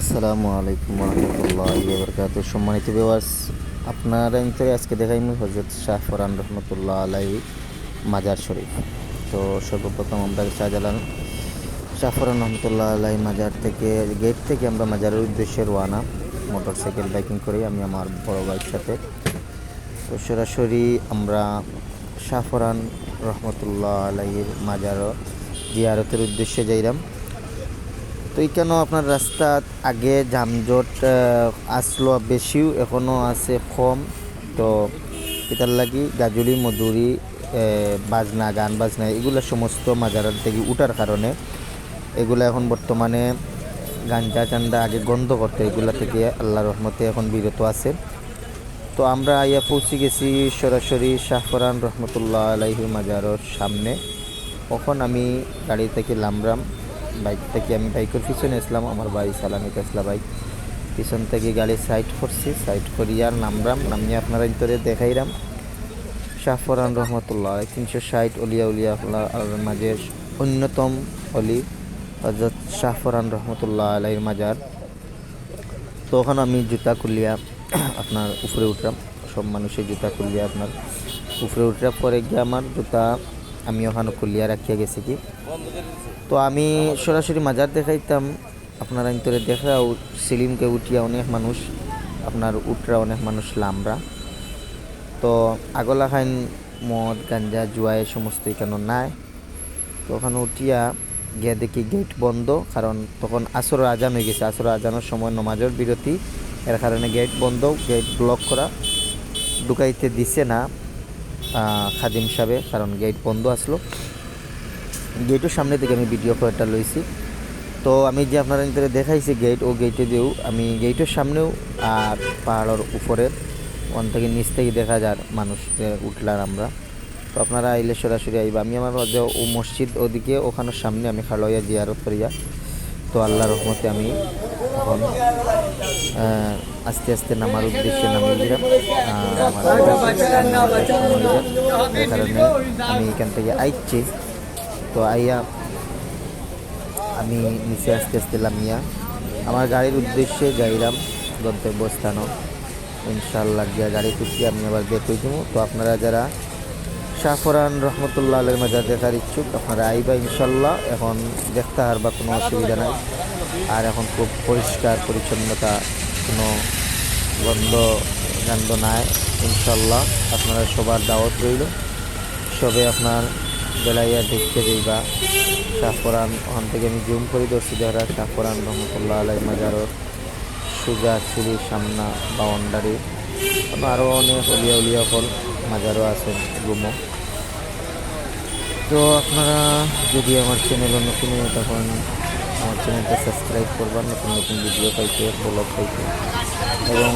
আসসালামু আলাইকুম রহমতুল্লাহি ওয়া বারাকাতুহু। সম্মানিত ভিউয়ার্স, আপনারা ইন্তরে আজকে দেখাইমু হযরত শাহ ফরহান রহমতুল্লাহ আলাইহি মাজার শরীফ। তো সর্বপ্রথম আমরা শাহজালাল শাহ ফরহান রহমতুল্লাহ আলাইহি মাজার থেকে গেট থেকে আমরা মাজারের উদ্দেশ্যে রওনা, মোটরসাইকেল বাইকিং করে আমি আমার বড় ভাইয়ের সাথে। তো সরাসরি আমরা শাহ ফরহান রহমতুল্লাহ আলাইহির মাজার জিয়ারতের উদ্দেশ্যে যাইলাম। তো এখানেও আপনার রাস্তা আগে যানজট আসলো বেশিও, এখনও আছে কম। তো এটার লাগি গাজুলি মধুরি বাজনা গান বাজনা এগুলো সমস্ত মাজারার থেকে উঠার কারণে এগুলো এখন বর্তমানে গাঞ্জা চান্দা আগে গন্ধ করতে, এগুলা থেকে আল্লাহর রহমতে এখন বিরত আছে। তো আমরা আইয়া পৌঁছে গেছি সরাসরি শাহ ফরহান রহমতুল্লাহ আলাইহি মাজারের সামনে। তখন আমি গাড়ি থেকে নামলাম, বাইক থেকে আমি বাইকের পিছনে আসলাম, আমার ভাই সালামি তেসলা বাইক পিছন থেকে গাড়ি সাইড করছি, সাইড করিয়া নামলাম, নামিয়ে আপনারা ভিতরে দেখাইলাম শাহ ফরহান রহমতুল্লাহ 360 অলিয়া উলিয়া মাঝে অন্যতম অলি হযরত শাহ ফরহান রহমতুল্লাহ আলাইহির মাজার। তো ওখানে আমি জুতা খুলিয়া আপনার উপরে উঠলাম, সব মানুষের জুতা খুলিয়া আপনার উপরে উঠার পরে গিয়ে আমার জুতা আমি ওখানে খুলিয়া রাখিয়া গেছি কি। তো আমি সরাসরি মাজার দেখাইতাম, আপনারা ভিতরে দেখা সিলিমকে উঠিয়া অনেক মানুষ আপনার উঠরা অনেক মানুষ লামরা। তো আগলা খাইন মদ গাঞ্জা জুয়া এ সমস্ত এখানে নাই। তো ওখানে উঠিয়া গিয়ে দেখি গেট বন্ধ, কারণ তখন আসরের আজান হয়ে গেছে, আসরের আজানের সময় নমাজের বিরতি, এর কারণে গেট বন্ধ, গেট ব্লক করা, ঢুকাইতে দিছে না খাদিম সাহেবে, কারণ গেট বন্ধ আসলো। গেটের সামনে থেকে আমি ভিডিও কয়েকটা লইছি। তো আমি যে আপনারা ভিতরে দেখাইছি গেট, ও গেটে দিয়েও আমি গেটের সামনেও আর পাহাড়ের উপরে ওখান থেকে নিচ থেকে দেখা যায় মানুষ উঠলার আমরা। তো আপনারা আইলে সরাসরি আইবা, আমি আমার যে ও মসজিদ ওদিকে ওখানের সামনে আমি খাড়াইয়া জিয়ারত করিয়া। তো আল্লাহর রহমতে আমি এখন আস্তে আস্তে নামার উদ্দেশ্যে নামিয়ে দিলাম। এই কারণে আমি এখান থেকে আইছি। তো আইয়া আমি নিচে আস্তে আস্তে নামিয়া আমার গাড়ির উদ্দেশ্যে যাইলাম গন্তব্যস্থানও। ইনশাআল্লাহ গিয়া গাড়ি তুলছি আমি আবার দেখে দেবো। তো আপনারা যারা শাহ ফরহান রহমতুল্লাহ আলাইহির মাজার দেখার ইচ্ছুক আপনারা আইবা ইনশাল্লাহ, এখন দেখতে পারবা, কোনো অসুবিধা নাই। আর এখন খুব পরিষ্কার পরিচ্ছন্নতা, কোনো গন্ধ গন্ধ নাই ইনশাল্লাহ। আপনারা সবার দাওয়াত রইল, সবে আপনার বেলাইয়া দেখতে দিবা শাহ ফরহান। ওখান থেকে আমি জুম করে ধরছি যারা শাহ ফরহান রহমতুল্লাহ আলাইহির মাজারও সুজা সিঁড়ি সামনা বাউন্ডারি আরও অনেক অলিয়া উলিয়া ফল মাজারও আছেন গুমো। তো আপনারা যদি আমার চ্যানেল নতুন হয়ে তখন আমার চ্যানেলটা সাবস্ক্রাইব করবেন, নতুন নতুন ভিডিও পাইতে ব্লগ পাইতে। এবং